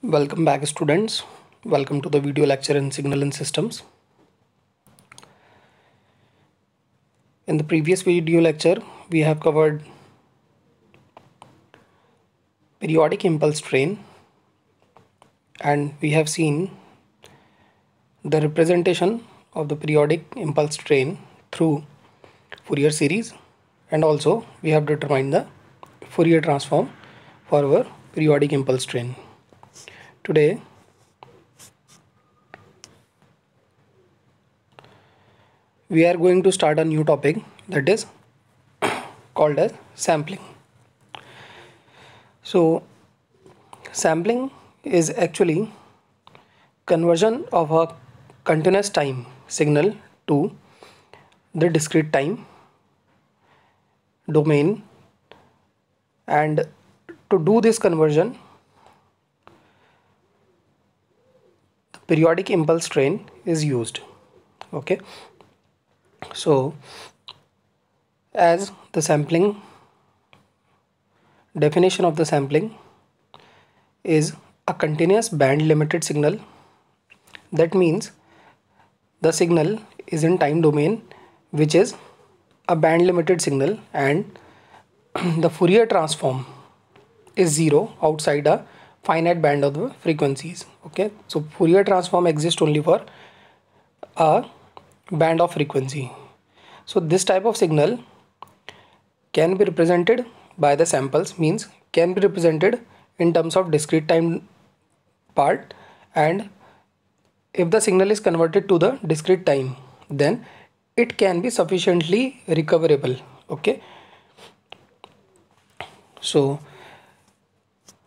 Welcome back, students. Welcome to the video lecture in Signal and Systems. In the previous video lecture, we have covered periodic impulse train, and we have seen the representation of the periodic impulse train through Fourier series, and also we have determined the Fourier transform for our periodic impulse train. Today we are going to start a new topic that is called as sampling. So sampling is actually conversion of a continuous time signal to the discrete time domain, and to do this conversion the periodic impulse train is used. Okay, so as the sampling definition of the sampling is a continuous band limited signal. That means the signal is in time domain, which is a band limited signal, and the Fourier transform is zero outside a finite band of the frequencies. Okay, so Fourier transform exists only for a band of frequency. So this type of signal can be represented by the samples, means can be represented in terms of discrete time part, and if the signal is converted to the discrete time, then it can be sufficiently recoverable. Okay, so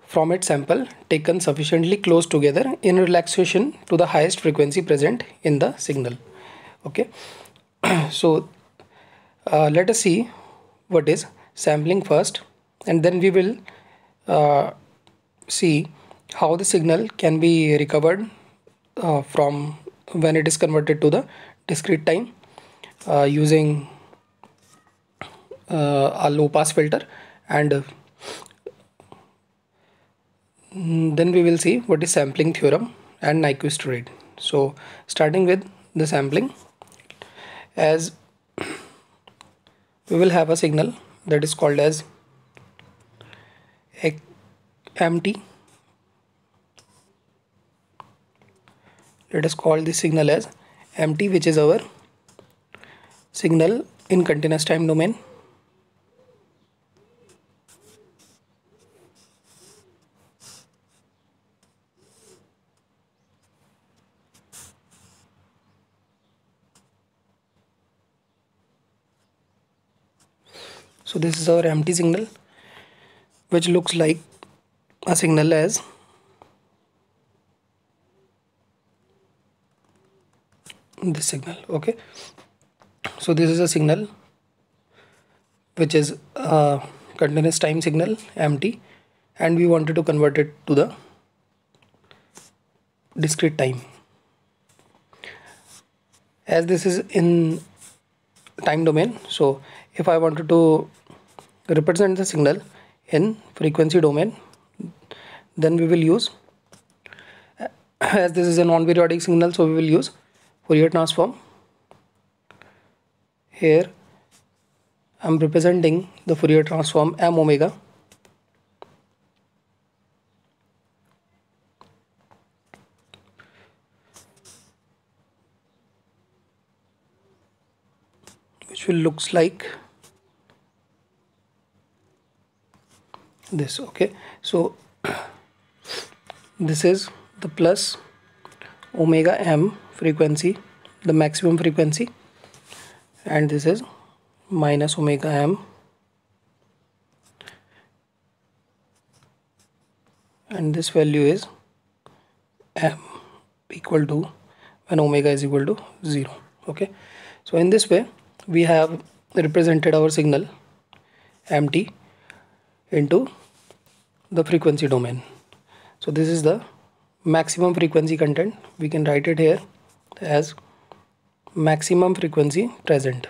from its sample taken sufficiently close together in relaxation to the highest frequency present in the signal. Okay, so let us see what is sampling first, and then we will see how the signal can be recovered from when it is converted to the discrete time using a low pass filter, and then we will see what is sampling theorem and Nyquist rate. So starting with the sampling, as we will have a signal that is called as MT. Let us call this signal as MT, which is our signal in continuous time domain. So this is our MT signal, which looks like a signal as this signal. Okay, so this is a signal which is a continuous time signal MT, and we wanted to convert it to the discrete time. As this is in time domain, so if I wanted to represent the signal in frequency domain, then we will use, as this is a non-periodic signal, so we will use Fourier transform. Here I am representing the Fourier transform m omega, which will looks like this. Okay, so this is the plus omega m frequency, the maximum frequency, and this is minus omega m, and this value is m equal to when omega is equal to 0. Okay, so in this way we have represented our signal MT into the frequency domain. So this is the maximum frequency content. We can write it here as maximum frequency present.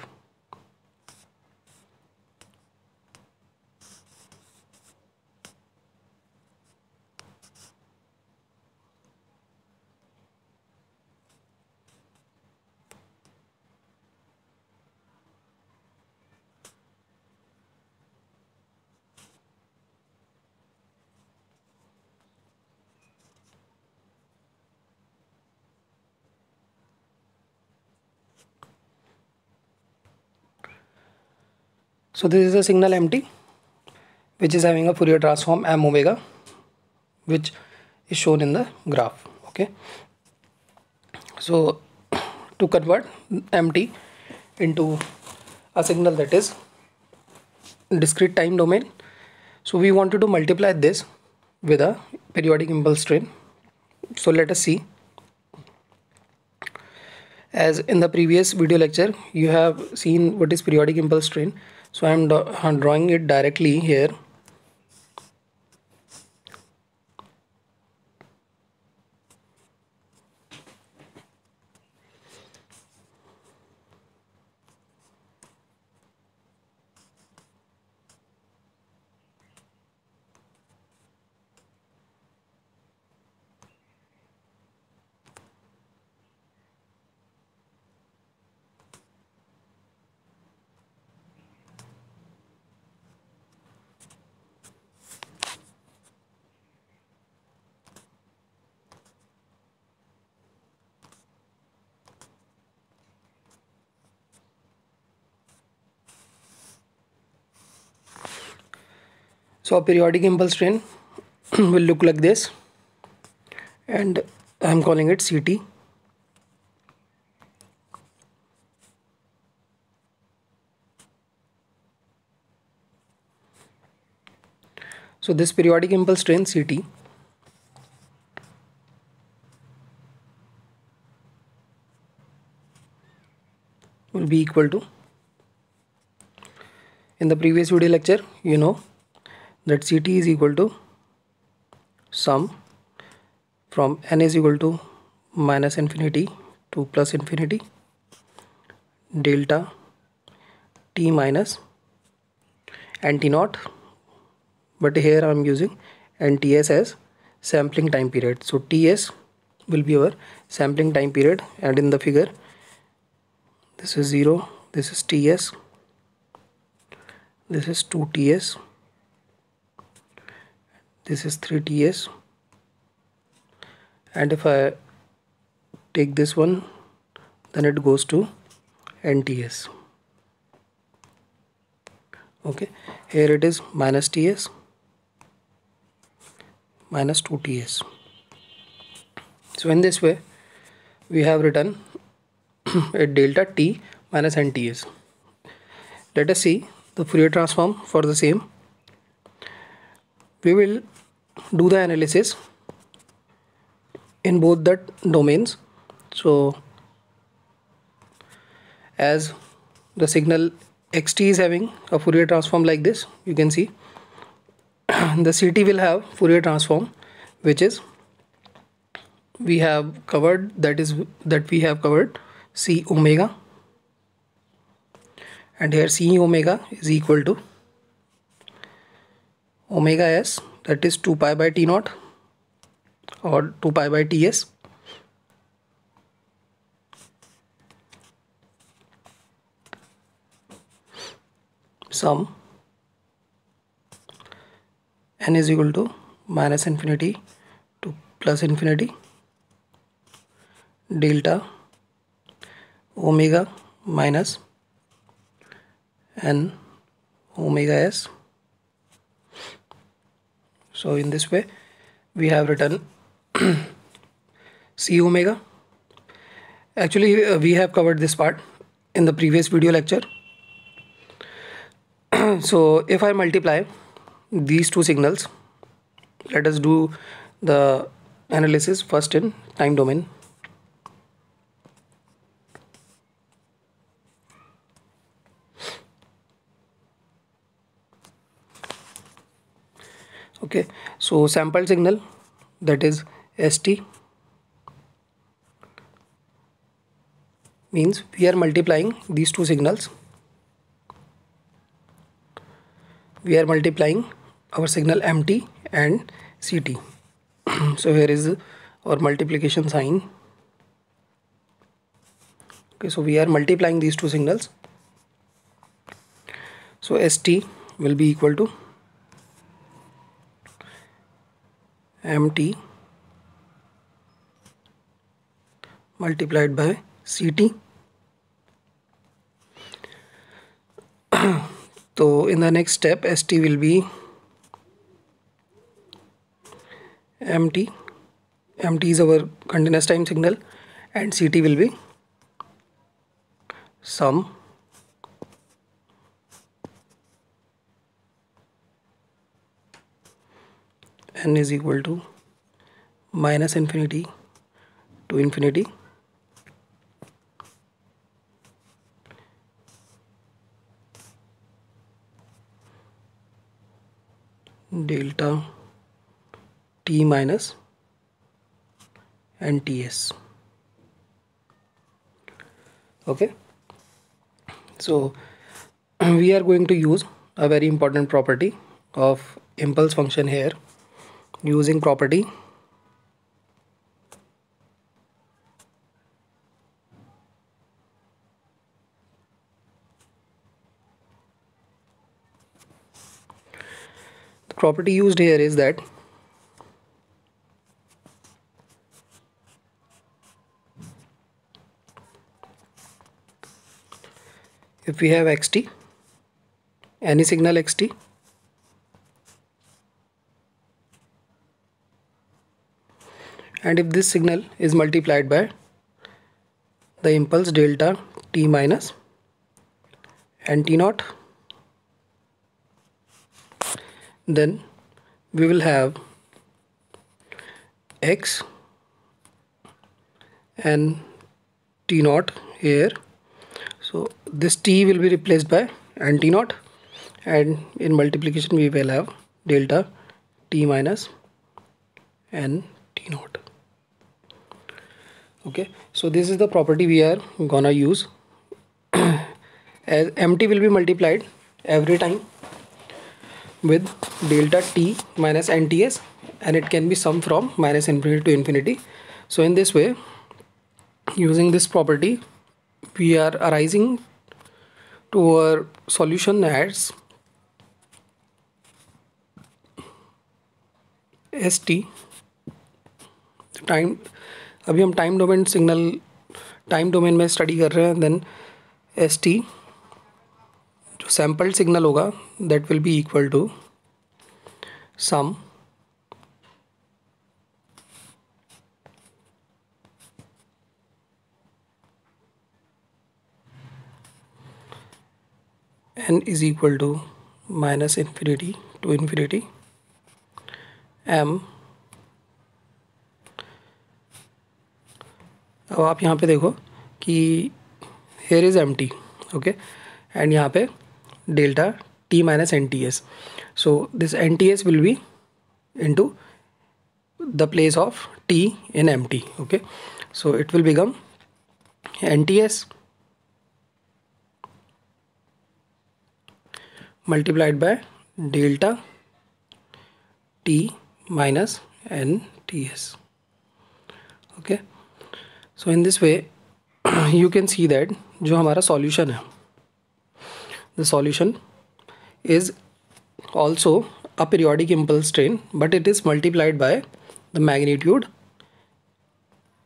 So this is a signal MT which is having a Fourier transform m omega, which is shown in the graph. Okay, so to convert MT into a signal that is discrete time domain, so we wanted to multiply this with a periodic impulse train. So let us see. As in the previous video lecture you have seen what is periodic impulse train, so I'm drawing it directly here. So a periodic impulse train will look like this, and I'm calling it CT. So this periodic impulse train CT will be equal to, in the previous video lecture you know that CT is equal to sum from n is equal to minus infinity to plus infinity delta t minus NT naught, but here I am using NTS as sampling time period. So TS will be our sampling time period, and in the figure this is 0, this is TS, this is 2TS, this is 3TS, and if I take this one then it goes to NTS. Okay, here it is minus TS minus 2TS. So in this way we have written a delta T minus NTS. Let us see the Fourier transform for the same. We will do the analysis in both the domains. So as the signal xt is having a Fourier transform like this, you can see the CT will have Fourier transform which is we have covered, that we have covered C omega, and here C omega is equal to omega s, that is 2 pi by T naught or 2 pi by Ts sum n is equal to minus infinity to plus infinity delta omega minus n omega s. So in this way we have written C omega. Actually we have covered this part in the previous video lecture. So if I multiply these two signals, let us do the analysis first in time domain. Okay, so sample signal, that is ST, means we are multiplying these two signals. We are multiplying our signal MT and CT. So here is our multiplication sign. Okay, so we are multiplying these two signals. So ST will be equal to MT multiplied by CT. So in the next step, ST will be MT. MT is our continuous time signal, and CT will be sum. N is equal to minus infinity to infinity delta T minus NTS. Okay, so we are going to use a very important property of impulse function here. Using property the property used here is that if we have xt, any signal xt, and if this signal is multiplied by the impulse delta t minus nt naught, then we will have x and t naught here. So this t will be replaced by nt naught, and in multiplication we will have delta t minus n t naught. Okay, so this is the property we are gonna use. As mt will be multiplied every time with delta t minus nts, and it can be summed from minus infinity to infinity. So in this way, using this property, we are arising to our solution as st time, अभी हम time domain signal time domain में study कर रहे हैं. Then st जो sampled signal होगा that will be equal to sum n is equal to minus infinity to infinity m. अब आप यहाँ पे देखो कि here is empty, okay, and यहाँ पे delta t minus nts. So this nts will be into the place of t in empty. Okay, so it will become nts multiplied by delta t minus nts. Okay, so in this way you can see that जो हमारा solution है, the solution is also a periodic impulse train, but it is multiplied by the magnitude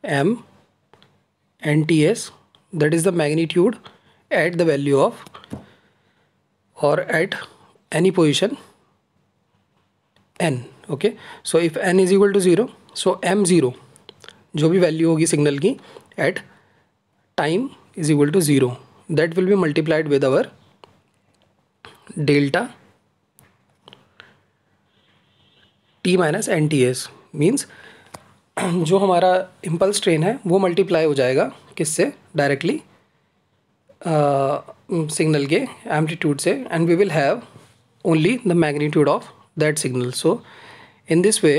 m nts, that is the magnitude at the value of or at any position n. Okay, so if n is equal to 0, so m0 जो भी value होगी signal की at time is equal to 0, that will be multiplied with our delta t minus nts. Means जो हमारा impulse train है वो multiply हो जाएगा किससे, डायरेक्टली सिग्नल के एम्पलीट्यूड से, and we will have only the magnitude of that signal. So in this way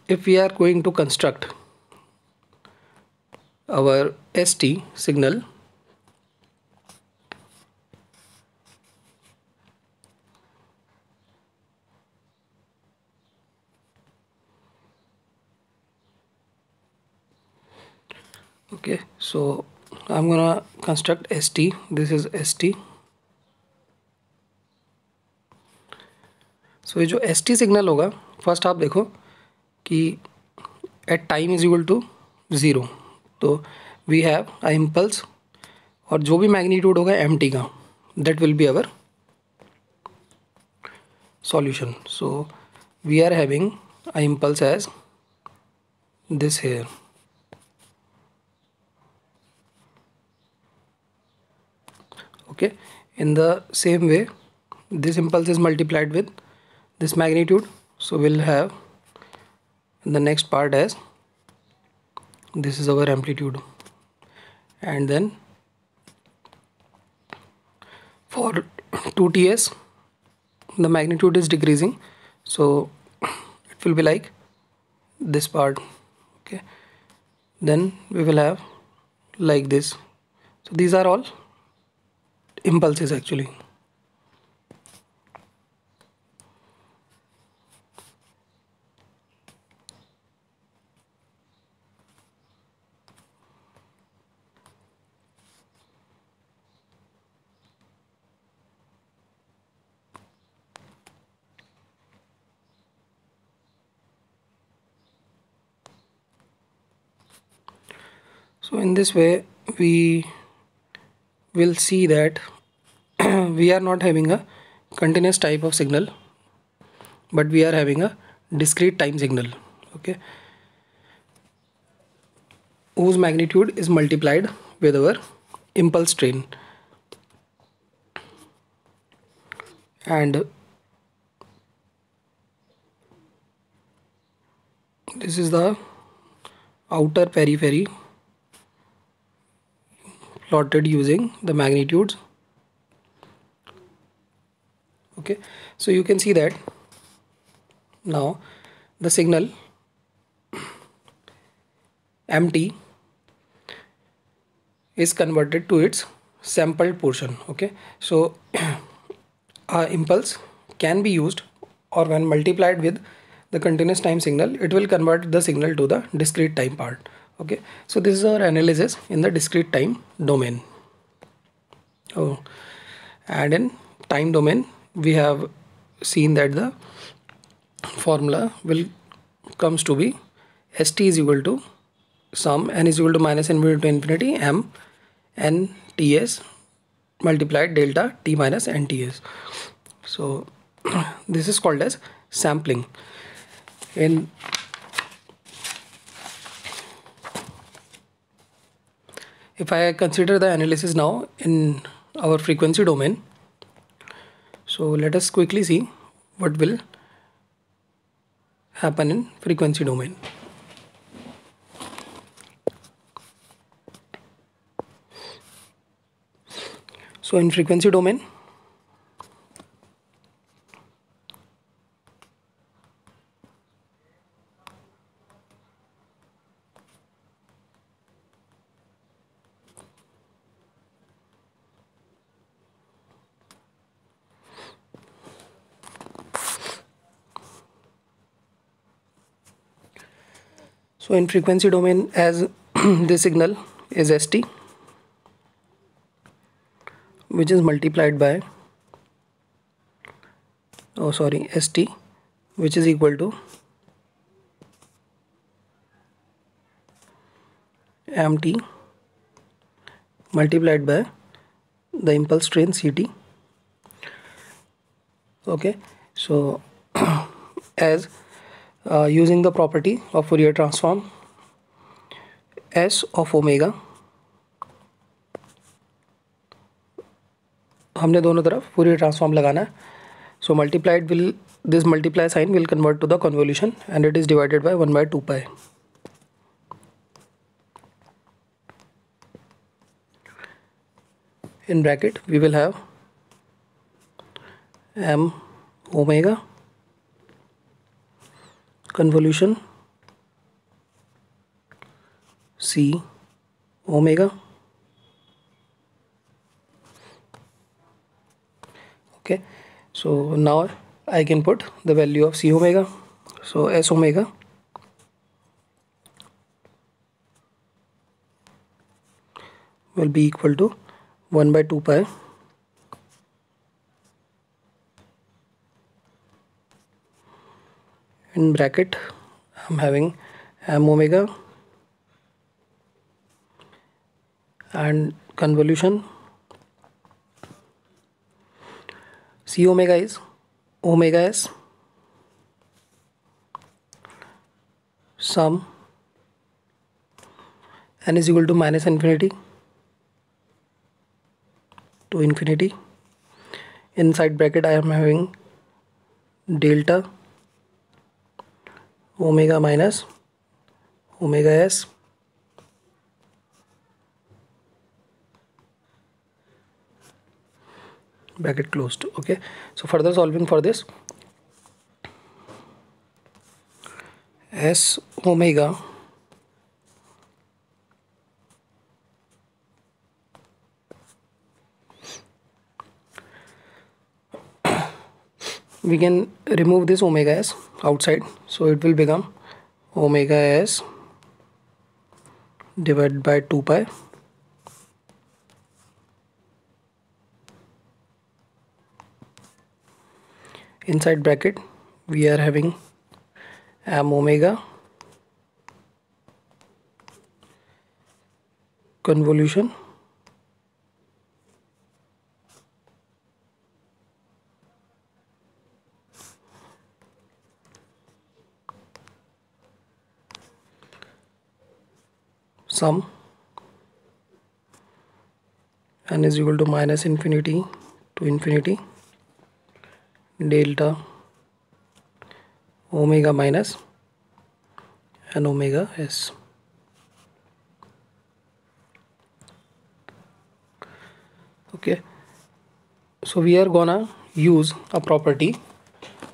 if we are going to construct our ST signal, okay, so I'm gonna construct ST. This is ST. So ये जो ST signal होगा, first आप देखो कि at time is equal to 0, तो we have a impulse और जो भी मैग्नीट्यूड होगा एम टी का, that will be our solution. So we are having a impulse as this here. Okay, in the same way, this impulse is multiplied with this magnitude, so we'll have the next part as this is our amplitude, and then for 2ts the magnitude is decreasing, so it will be like this part. Okay, then we will have like this. So these are all impulses actually. So in this way we will see that we are not having a continuous type of signal, but we are having a discrete time signal, okay, whose magnitude is multiplied with our impulse train. And this is the outer periphery plotted using the magnitudes. Okay, so you can see that now the signal MT is converted to its sampled portion. Okay, so impulse can be used, or when multiplied with the continuous time signal, it will convert the signal to the discrete time part. Okay, so this is our analysis in the discrete time domain. Oh, and in time domain we have seen that the formula will comes to be st is equal to sum n is equal to minus n to infinity m n ts multiplied delta t minus n ts. So this is called as sampling. In if I consider the analysis now in our frequency domain, so let us quickly see what will happen in frequency domain. So in frequency domain, as this signal is st, which is multiplied by st, which is equal to mt multiplied by the impulse train ct. Okay, so as using the property of Fourier transform S of omega, हमने दोनों तरफ Fourier transform लगाना है. So multiplied will, this multiply sign will convert to the convolution, and it is divided by 1 by 2 pi. In bracket we will have m omega convolution c omega. Okay, so now I can put the value of c omega. So s omega will be equal to 1 by 2 pi in bracket. I'm having m omega and convolution c omega is omega s sum n is equal to minus infinity to infinity. Inside bracket I am having delta omega minus omega s bracket closed. Okay, so further solving for this, s omega we can remove this omega s outside, so it will become omega s divided by 2 pi inside bracket we are having m omega convolution sum n is equal to minus infinity to infinity delta omega minus and omega s. Okay, so we are gonna use a property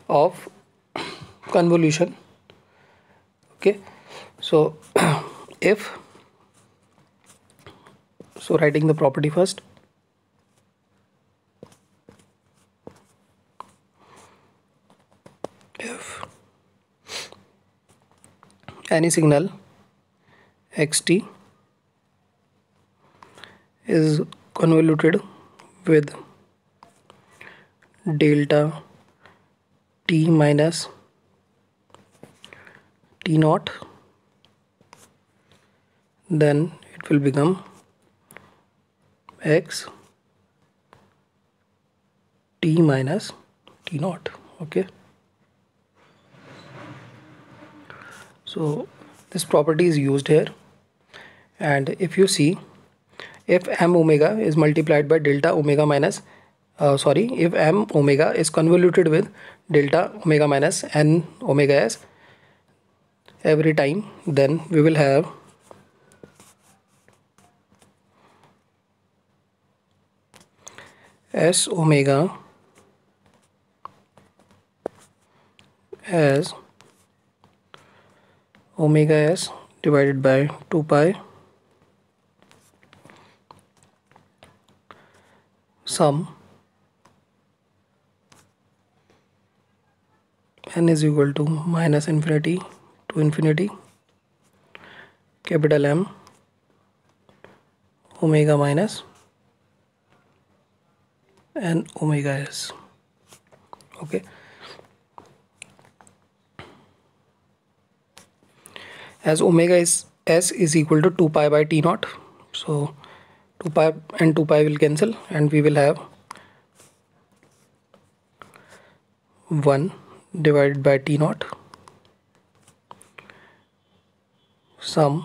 of convolution. Okay, so if, so writing the property first, if any signal xt is convoluted with delta t minus t naught, then it will become x t minus t naught. Okay, so this property is used here, and if you see, if m omega is multiplied by delta omega minus if m omega is convoluted with delta omega minus n omega s every time, then we will have s omega as omega s divided by 2 pi sum n is equal to minus infinity to infinity capital M omega minus and omega s. Okay, as omega is s is equal to 2 pi by t naught, so 2 pi and 2 pi will cancel and we will have 1 divided by t naught sum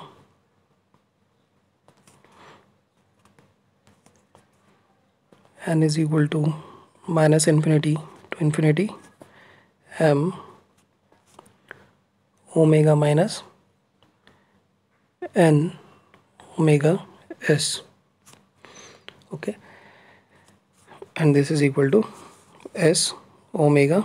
n is equal to minus infinity to infinity m omega minus n omega s. Okay, and this is equal to s omega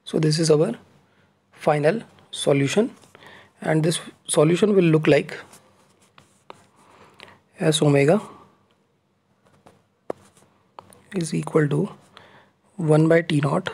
so this is our final solution, and this solution will look like s omega is equal to 1 by t naught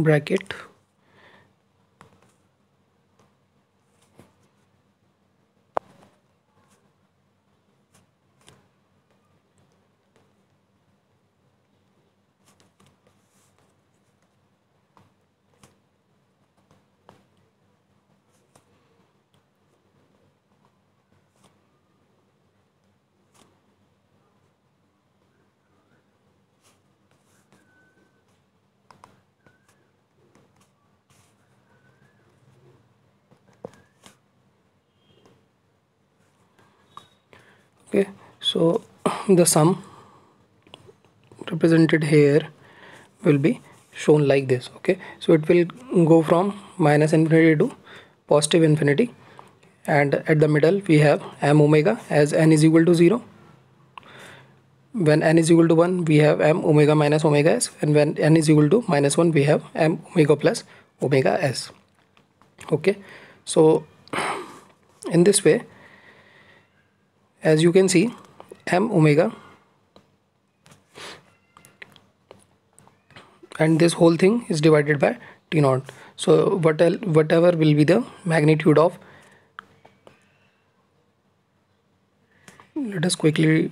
bracket okay. So the sum represented here will be shown like this. Okay, so it will go from minus infinity to positive infinity, and at the middle we have m omega as n is equal to 0. When n is equal to 1 we have m omega minus omega s, and when n is equal to minus 1 we have m omega plus omega s. Okay, so in this way, as you can see, m omega, and this whole thing is divided by t naught. So whatever will be the magnitude of, let us quickly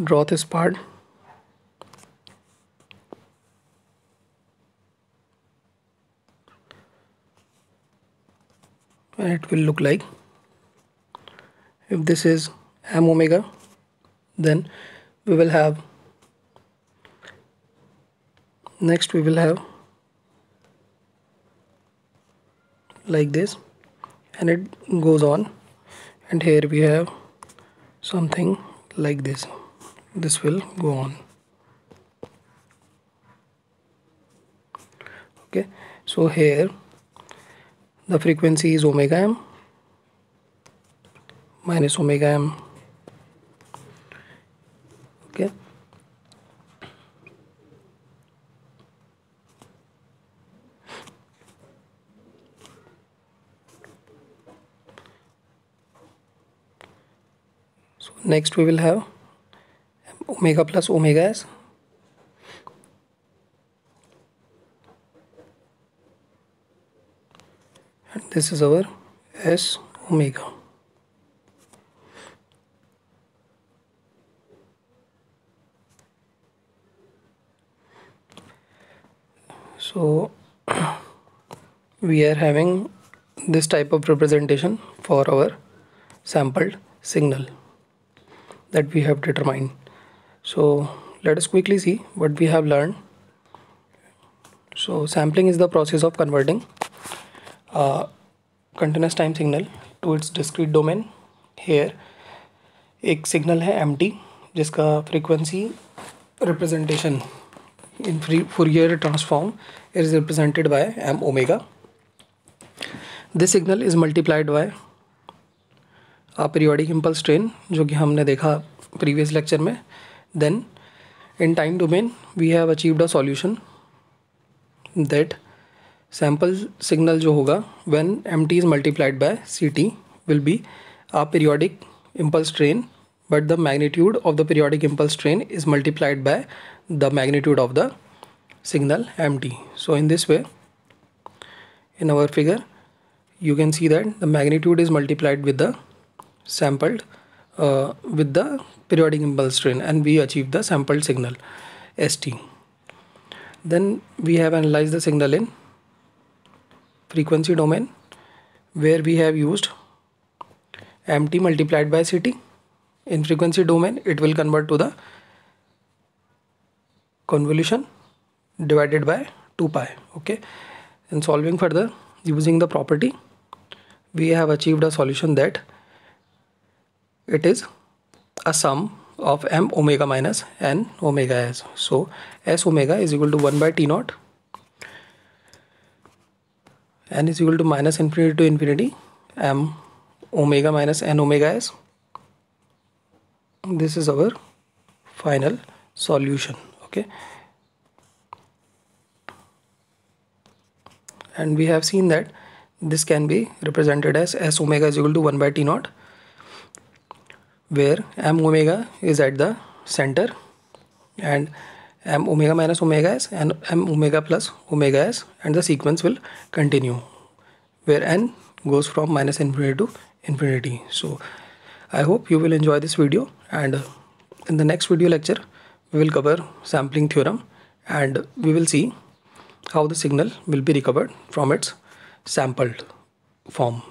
draw this part. And it will look like, if this is m omega, then we will have, next we will have like this, and it goes on, and here we have something like this. This will go on. Okay, so here the frequency is omega m minus omega m. Okay, so next we will have omega plus omega s, and this is our s omega. So we are having this type of representation for our sampled signal that we have determined. So let us quickly see what we have learned. So sampling is the process of converting a continuous time signal to its discrete domain. Here एक signal है mt जिसका frequency representation in Fourier transform is represented by m omega. This signal is multiplied by a periodic impulse train, जो कि हमने देखा previous lecture में. Then in time domain we have achieved a solution that sample signal जो होगा when mt is multiplied by ct will be a periodic impulse train, but the magnitude of the periodic impulse train is multiplied by the magnitude of the signal mt. So in this way, in our figure you can see that the magnitude is multiplied with the sampled with the periodic impulse train, and we achieve the sampled signal st. Then we have analyzed the signal in frequency domain, where we have used mt multiplied by ct. In frequency domain it will convert to the convolution divided by 2 pi. Okay, in solving further using the property, we have achieved a solution that it is a sum of m omega minus n omega s. So s omega is equal to 1 by t naught, n is equal to minus infinity to infinity m omega minus n omega s. This is our final solution. Okay, and we have seen that this can be represented as s omega is equal to 1 by t naught, where m omega is at the center and m omega minus omega s and m omega plus omega s, and the sequence will continue where n goes from minus infinity to infinity. So I hope you will enjoy this video, and in the next video lecture we will cover sampling theorem, and we will see how the signal will be recovered from its sampled form.